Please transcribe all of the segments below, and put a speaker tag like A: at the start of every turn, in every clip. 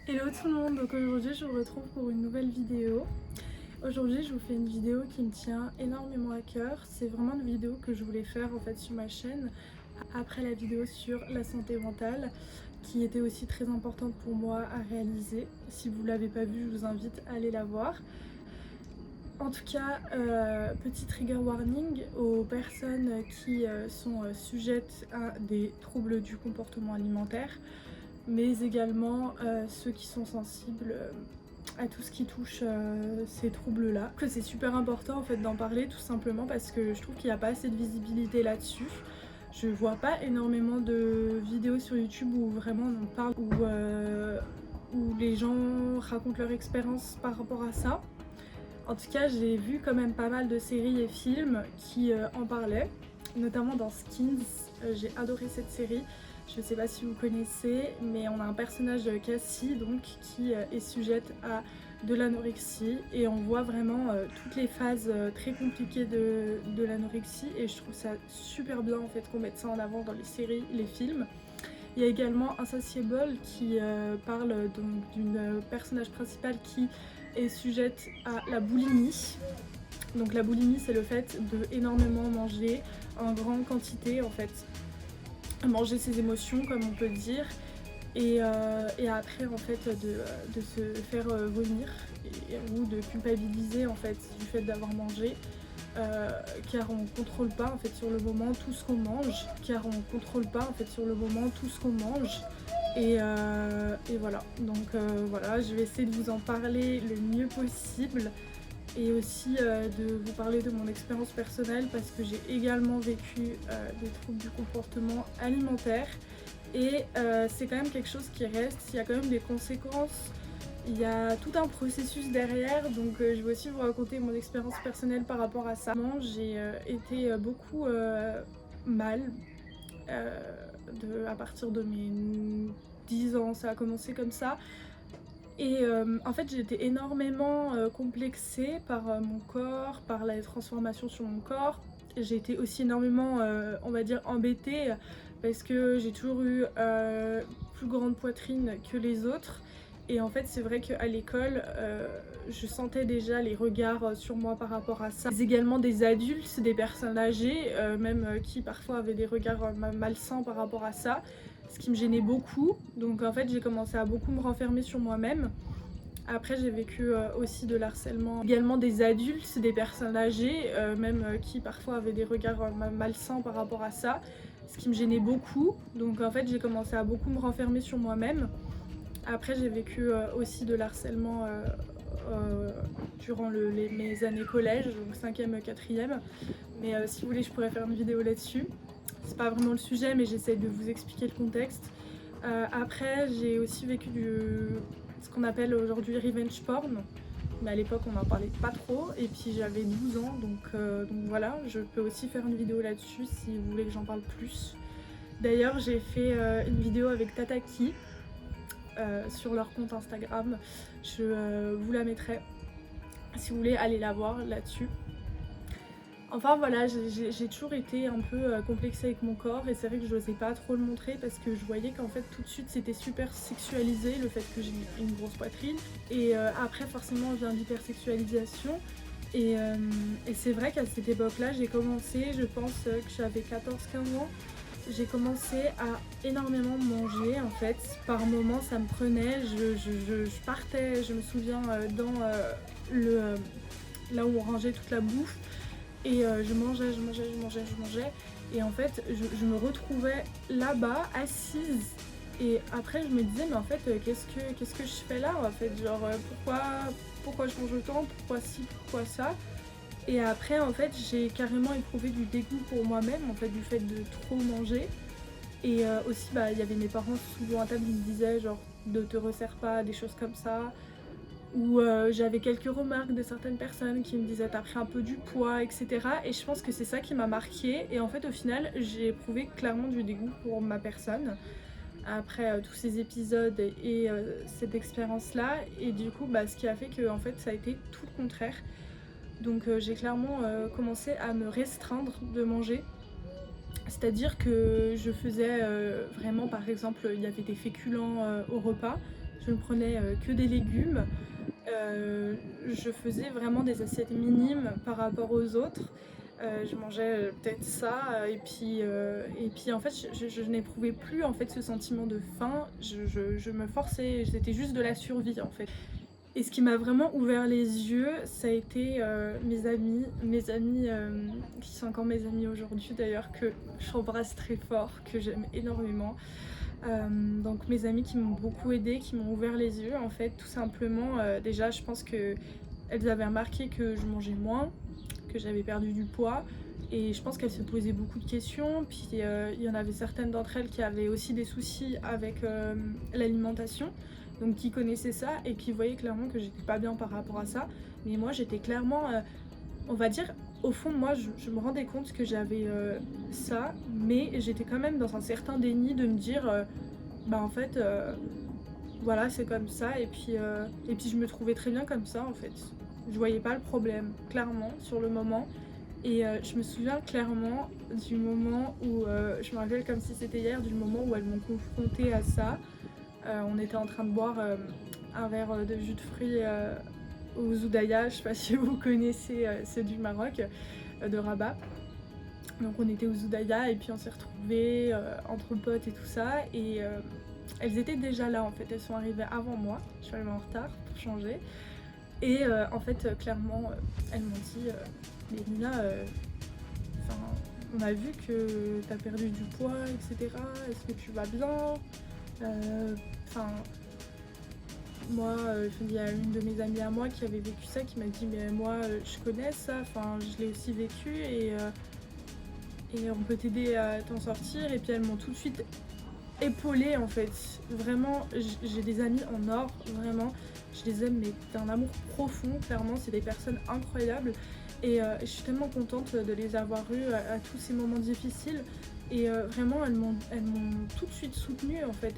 A: Hello tout le monde, donc aujourd'hui je vous retrouve pour une nouvelle vidéo. Aujourd'hui je vous fais une vidéo qui me tient énormément à cœur. C'est vraiment une vidéo que je voulais faire en fait sur ma chaîne après la vidéo sur la santé mentale qui était aussi très importante pour moi à réaliser. Si vous ne l'avez pas vue, je vous invite à aller la voir. En tout cas, petit trigger warning aux personnes qui sont sujettes à des troubles du comportement alimentaire, mais également ceux qui sont sensibles à tout ce qui touche ces troubles-là. Que c'est super important en fait d'en parler tout simplement parce que je trouve qu'il n'y a pas assez de visibilité là-dessus. Je vois pas énormément de vidéos sur YouTube où vraiment on en parle, où les gens racontent leur expérience par rapport à ça. En tout cas, j'ai vu quand même pas mal de séries et films qui en parlaient, notamment dans Skins. J'ai adoré cette série. Je sais pas si vous connaissez, mais on a un personnage, Cassie, donc, qui est sujette à de l'anorexie et on voit vraiment toutes les phases très compliquées de l'anorexie et je trouve ça super bien en fait qu'on mette ça en avant dans les séries, les films. Il y a également Insatiable qui parle donc d'une personnage principale qui est sujette à la boulimie. Donc la boulimie, c'est le fait de énormément manger en grande quantité en fait, manger ses émotions comme on peut dire, et après en fait de se faire vomir ou de culpabiliser en fait du fait d'avoir mangé. Car on contrôle pas en fait sur le moment tout ce qu'on mange, et voilà, donc voilà, je vais essayer de vous en parler le mieux possible et aussi de vous parler de mon expérience personnelle parce que j'ai également vécu des troubles du comportement alimentaire et c'est quand même quelque chose qui reste, il y a quand même des conséquences. Il y a tout un processus derrière, donc je vais aussi vous raconter mon expérience personnelle par rapport à ça. J'ai été beaucoup mal à partir de mes 10 ans, ça a commencé comme ça. Et en fait j'ai été énormément complexée par mon corps, par la transformation sur mon corps. J'ai été aussi énormément, on va dire, embêtée parce que j'ai toujours eu plus grande poitrine que les autres. Et en fait c'est vrai qu'à l'école, je sentais déjà les regards sur moi par rapport à ça. Également des adultes, des personnes âgées, même qui parfois avaient des regards malsains par rapport à ça. Ce qui me gênait beaucoup, donc en fait j'ai commencé à beaucoup me renfermer sur moi-même. Après j'ai vécu aussi de l'harcèlement, également des adultes, des personnes âgées, même qui parfois avaient des regards malsains par rapport à ça, ce qui me gênait beaucoup, donc en fait j'ai commencé à beaucoup me renfermer sur moi-même. Après j'ai vécu aussi de l'harcèlement durant mes années collège, donc 5e, 4e, mais si vous voulez je pourrais faire une vidéo là-dessus. C'est pas vraiment le sujet mais j'essaie de vous expliquer le contexte. Après j'ai aussi vécu ce qu'on appelle aujourd'hui revenge porn, mais à l'époque on n'en parlait pas trop et puis j'avais 12 ans donc voilà, je peux aussi faire une vidéo là-dessus si vous voulez que j'en parle plus. D'ailleurs j'ai fait une vidéo avec Tataki sur leur compte Instagram, je vous la mettrai si vous voulez aller la voir là-dessus. Enfin voilà, j'ai toujours été un peu complexée avec mon corps et c'est vrai que je n'osais pas trop le montrer parce que je voyais qu'en fait tout de suite c'était super sexualisé le fait que j'ai une grosse poitrine et après forcément vient l'hypersexualisation et c'est vrai qu'à cette époque-là j'ai commencé, je pense que j'avais 14-15 ans, j'ai commencé à énormément manger en fait. Par moments ça me prenait, je partais, je me souviens là où on rangeait toute la bouffe. Et je mangeais. Et en fait, je me retrouvais là-bas, assise. Et après, je me disais, mais en fait, qu'est-ce que je fais là en fait? Genre, pourquoi je mange autant? Pourquoi ci, pourquoi ça? Et après, en fait, j'ai carrément éprouvé du dégoût pour moi-même, en fait, du fait de trop manger. Et aussi, bah, il y avait mes parents souvent à table, ils me disaient, genre, ne te resserre pas, des choses comme ça. Où j'avais quelques remarques de certaines personnes qui me disaient t'as pris un peu du poids, etc. Et je pense que c'est ça qui m'a marquée. Et en fait, au final, j'ai éprouvé clairement du dégoût pour ma personne après tous ces épisodes et cette expérience-là. Et du coup, bah, ce qui a fait que en fait, ça a été tout le contraire. Donc j'ai clairement commencé à me restreindre de manger. C'est-à-dire que je faisais vraiment, par exemple, il y avait des féculents au repas. je ne prenais que des légumes. Je faisais vraiment des assiettes minimes par rapport aux autres. Je mangeais peut-être ça et puis en fait je n'éprouvais plus en fait ce sentiment de faim. Je me forçais, c'était juste de la survie en fait. Et ce qui m'a vraiment ouvert les yeux, ça a été mes amis qui sont encore mes amis aujourd'hui d'ailleurs, que j'embrasse très fort, que j'aime énormément. Donc mes amis qui m'ont beaucoup aidée, qui m'ont ouvert les yeux en fait, tout simplement. Déjà je pense que elles avaient remarqué que je mangeais moins, que j'avais perdu du poids, et je pense qu'elles se posaient beaucoup de questions. Puis il y en avait certaines d'entre elles qui avaient aussi des soucis avec l'alimentation, donc qui connaissaient ça et qui voyaient clairement que j'étais pas bien par rapport à ça. Mais moi j'étais clairement, on va dire, au fond de moi je me rendais compte que j'avais ça, mais j'étais quand même dans un certain déni de me dire bah en fait voilà c'est comme ça, et puis je me trouvais très bien comme ça en fait. Je voyais pas le problème clairement sur le moment. Et je me souviens clairement du moment où, je me rappelle comme si c'était hier, du moment où elles m'ont confrontée à ça. On était en train de boire un verre de jus de fruits au Zoudaya, je sais pas si vous connaissez, c'est du Maroc, de Rabat. Donc on était au Zoudaya et puis on s'est retrouvés entre potes et tout ça. Et elles étaient déjà là en fait, elles sont arrivées avant moi, je suis arrivée en retard pour changer. Et en fait, clairement, elles m'ont dit mais Lina, on a vu que t'as perdu du poids, etc. Est-ce que tu vas bien? Moi, il y a une de mes amies à moi qui avait vécu ça, qui m'a dit mais moi, je connais ça, je l'ai aussi vécu et on peut t'aider à t'en sortir. Et puis elles m'ont tout de suite épaulée en fait. Vraiment, j'ai des amis en or, vraiment. Je les aime mais d'un amour profond, clairement, c'est des personnes incroyables. Et je suis tellement contente de les avoir eues à tous ces moments difficiles. Et vraiment, elles m'ont tout de suite soutenue en fait.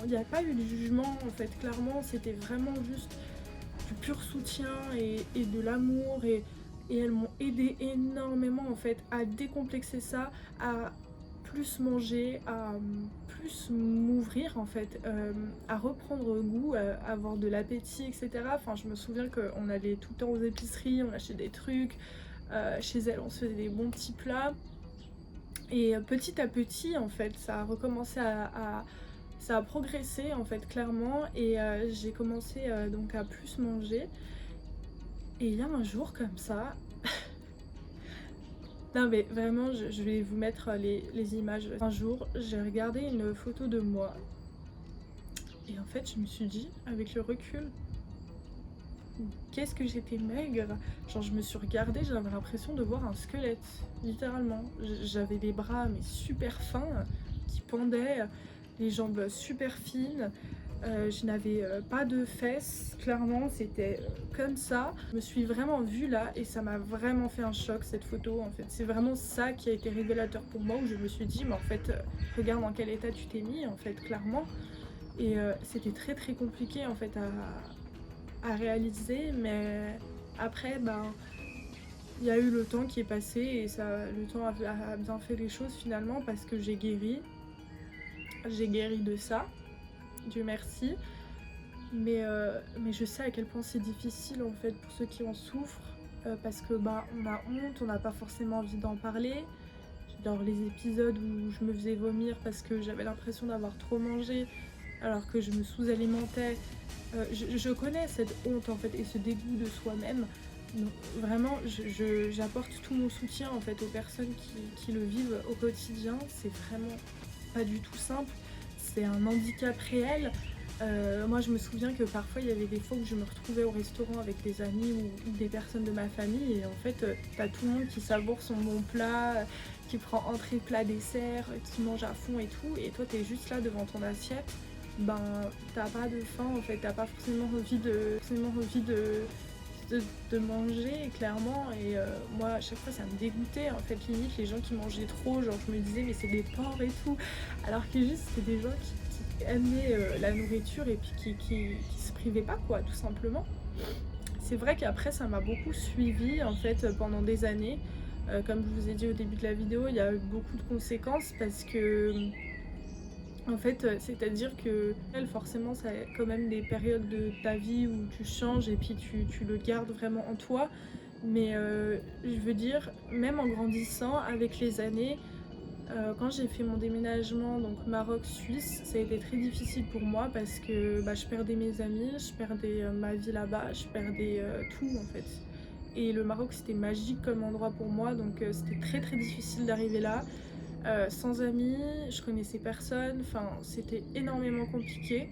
A: Il n'y a pas eu de jugement en fait, clairement, c'était vraiment juste du pur soutien et de l'amour. Et elles m'ont aidé énormément en fait à décomplexer ça, à plus manger, à plus m'ouvrir en fait, à reprendre goût, à avoir de l'appétit, etc. Je me souviens qu'on allait tout le temps aux épiceries, on achetait des trucs, chez elles on se faisait des bons petits plats. Et petit à petit en fait ça a recommencé ça a progressé en fait clairement. Et j'ai commencé donc à plus manger. Et il y a un jour comme ça, non mais vraiment je vais vous mettre les images. Un jour j'ai regardé une photo de moi et en fait je me suis dit avec le recul, qu'est-ce que j'étais maigre. Genre je me suis regardée, j'avais l'impression de voir un squelette, littéralement. J'avais des bras mais super fins qui pendaient, les jambes super fines. Je n'avais pas de fesses, clairement c'était comme ça. Je me suis vraiment vue là et ça m'a vraiment fait un choc cette photo en fait. C'est vraiment ça qui a été révélateur pour moi, où je me suis dit mais en fait regarde dans quel état tu t'es mis en fait, clairement. Et c'était très très compliqué en fait à réaliser, mais après il y a eu le temps qui est passé et le temps a bien fait les choses finalement, parce que j'ai guéri de ça, Dieu merci. Mais je sais à quel point c'est difficile en fait pour ceux qui en souffrent, parce que on a honte, on n'a pas forcément envie d'en parler. Genre les épisodes où je me faisais vomir parce que j'avais l'impression d'avoir trop mangé alors que je me sous-alimentais, je connais cette honte en fait et ce dégoût de soi-même. Donc vraiment j'apporte tout mon soutien en fait aux personnes qui le vivent au quotidien. C'est vraiment pas du tout simple, c'est un handicap réel. Moi je me souviens que parfois il y avait des fois où je me retrouvais au restaurant avec des amis ou des personnes de ma famille, et en fait t'as tout le monde qui savoure son bon plat, qui prend entrée, plat, dessert, qui mange à fond et tout, et toi t'es juste là devant ton assiette. T'as pas de faim en fait, t'as pas forcément envie de manger clairement. Et moi à chaque fois ça me dégoûtait en fait, limite les gens qui mangeaient trop, genre je me disais mais c'est des porcs et tout, alors que juste c'était des gens qui aimaient la nourriture et puis qui se privaient pas quoi, tout simplement. C'est vrai qu'après ça m'a beaucoup suivi en fait pendant des années. Comme je vous ai dit au début de la vidéo, il y a eu beaucoup de conséquences parce que En fait, c'est-à-dire que forcément, ça a quand même des périodes de ta vie où tu changes et puis tu le gardes vraiment en toi. Mais je veux dire, même en grandissant avec les années, quand j'ai fait mon déménagement, donc Maroc-Suisse, ça a été très difficile pour moi parce que, bah, je perdais mes amis, je perdais, ma vie là-bas, je perdais, tout en fait. Et le Maroc, c'était magique comme endroit pour moi, donc c'était très, très difficile d'arriver là. Sans amis, je connaissais personne, enfin c'était énormément compliqué.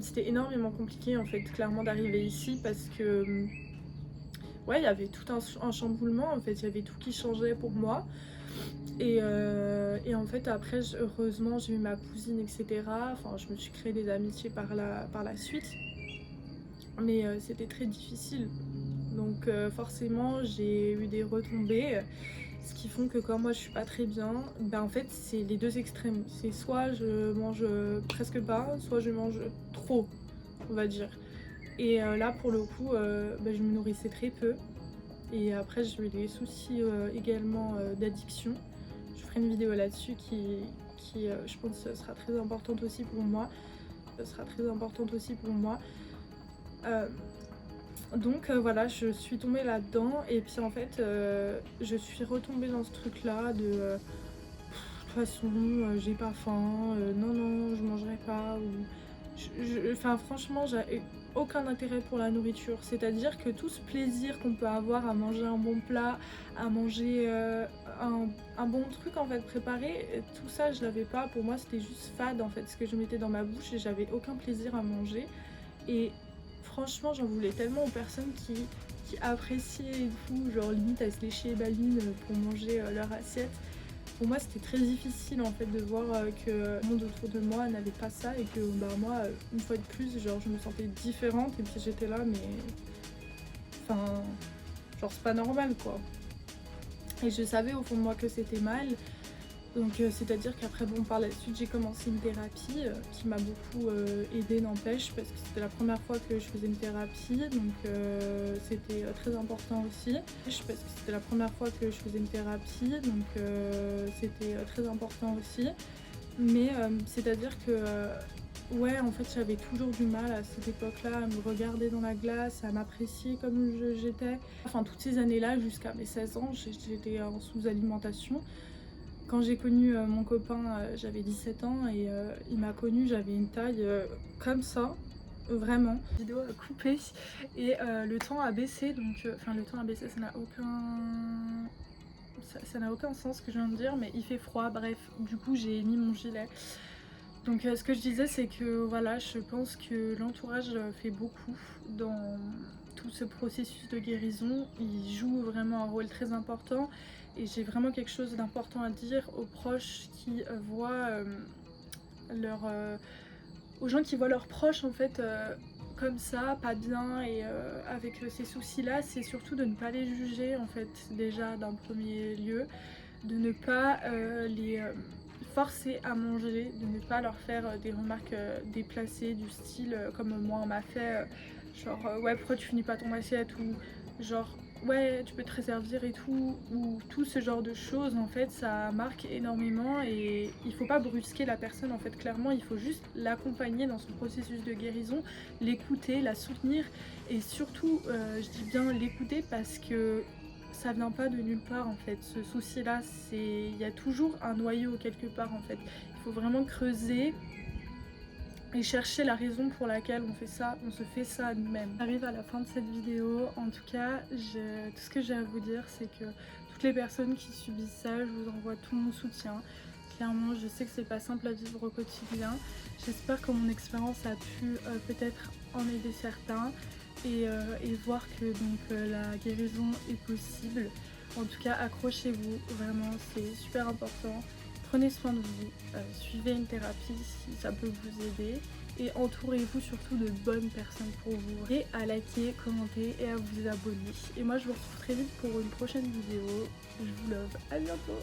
A: C'était énormément compliqué en fait clairement d'arriver ici parce que ouais, il y avait tout un chamboulement en fait, il y avait tout qui changeait pour moi. Et en fait après heureusement j'ai eu ma cousine etc. Enfin je me suis créé des amitiés par la suite. Mais c'était très difficile. Donc forcément j'ai eu des retombées. Ce qui font que quand moi je suis pas très bien, ben en fait c'est les deux extrêmes. C'est soit je mange presque pas, soit je mange trop, on va dire. Et là pour le coup, ben, je me nourrissais très peu. Et après j'ai eu des soucis également d'addiction. Je ferai une vidéo là-dessus qui je pense sera très importante aussi pour moi. Donc voilà, je suis tombée là-dedans et puis en fait je suis retombée dans ce truc là de toute façon j'ai pas faim, non je mangerai pas ou enfin franchement j'ai aucun intérêt pour la nourriture, c'est-à-dire que tout ce plaisir qu'on peut avoir à manger un bon plat, à manger un bon truc en fait préparé, tout ça je l'avais pas, pour moi c'était juste fade en fait ce que je mettais dans ma bouche et j'avais aucun plaisir à manger. Et franchement, j'en voulais tellement aux personnes qui appréciaient et tout, genre limite à se lécher les balines pour manger leur assiette. Pour moi, c'était très difficile en fait de voir que le monde autour de moi n'avait pas ça et que bah, moi, une fois de plus, genre je me sentais différente et puis j'étais là, mais enfin, genre c'est pas normal quoi. Et je savais au fond de moi que c'était mal. Donc c'est-à-dire qu'après bon par la suite j'ai commencé une thérapie qui m'a beaucoup aidée n'empêche parce que c'était la première fois que je faisais une thérapie donc c'était très important aussi. Parce que c'était la première fois que je faisais une thérapie donc c'était très important aussi. Mais c'est-à-dire que ouais en fait j'avais toujours du mal à cette époque-là à me regarder dans la glace, à m'apprécier comme j'étais. Enfin toutes ces années-là jusqu'à mes 16 ans j'étais en sous-alimentation. Quand j'ai connu mon copain, j'avais 17 ans et il m'a connue, j'avais une taille comme ça, vraiment. La vidéo a coupé et le temps a baissé, donc enfin le temps a baissé, ça n'a aucun sens ce que je viens de dire, mais il fait froid, bref, du coup j'ai mis mon gilet. Donc ce que je disais c'est que voilà, je pense que l'entourage fait beaucoup dans tout ce processus de guérison, il joue vraiment un rôle très important. Et j'ai vraiment quelque chose d'important à dire aux proches qui voient aux gens qui voient leurs proches en fait comme ça, pas bien et avec ces soucis-là, c'est surtout de ne pas les juger en fait déjà d'un premier lieu, de ne pas les forcer à manger, de ne pas leur faire des remarques déplacées du style comme moi on m'a fait, genre ouais pourquoi tu finis pas ton assiette ou genre ouais tu peux te resservir et tout, ou tout ce genre de choses en fait ça marque énormément et il faut pas brusquer la personne en fait, clairement il faut juste l'accompagner dans son processus de guérison, l'écouter, la soutenir et surtout je dis bien l'écouter parce que ça vient pas de nulle part en fait, ce souci là il y a toujours un noyau quelque part en fait, il faut vraiment creuser et chercher la raison pour laquelle on se fait ça à nous-mêmes. On arrive à la fin de cette vidéo, en tout cas tout ce que j'ai à vous dire c'est que toutes les personnes qui subissent ça, je vous envoie tout mon soutien. Clairement je sais que c'est pas simple à vivre au quotidien, j'espère que mon expérience a pu peut-être en aider certains et voir que donc la guérison est possible. En tout cas accrochez-vous, vraiment c'est super important. Prenez soin de vous, suivez une thérapie si ça peut vous aider et entourez-vous surtout de bonnes personnes pour vous. Et à liker, commenter et à vous abonner. Et moi je vous retrouve très vite pour une prochaine vidéo. Je vous love, à bientôt.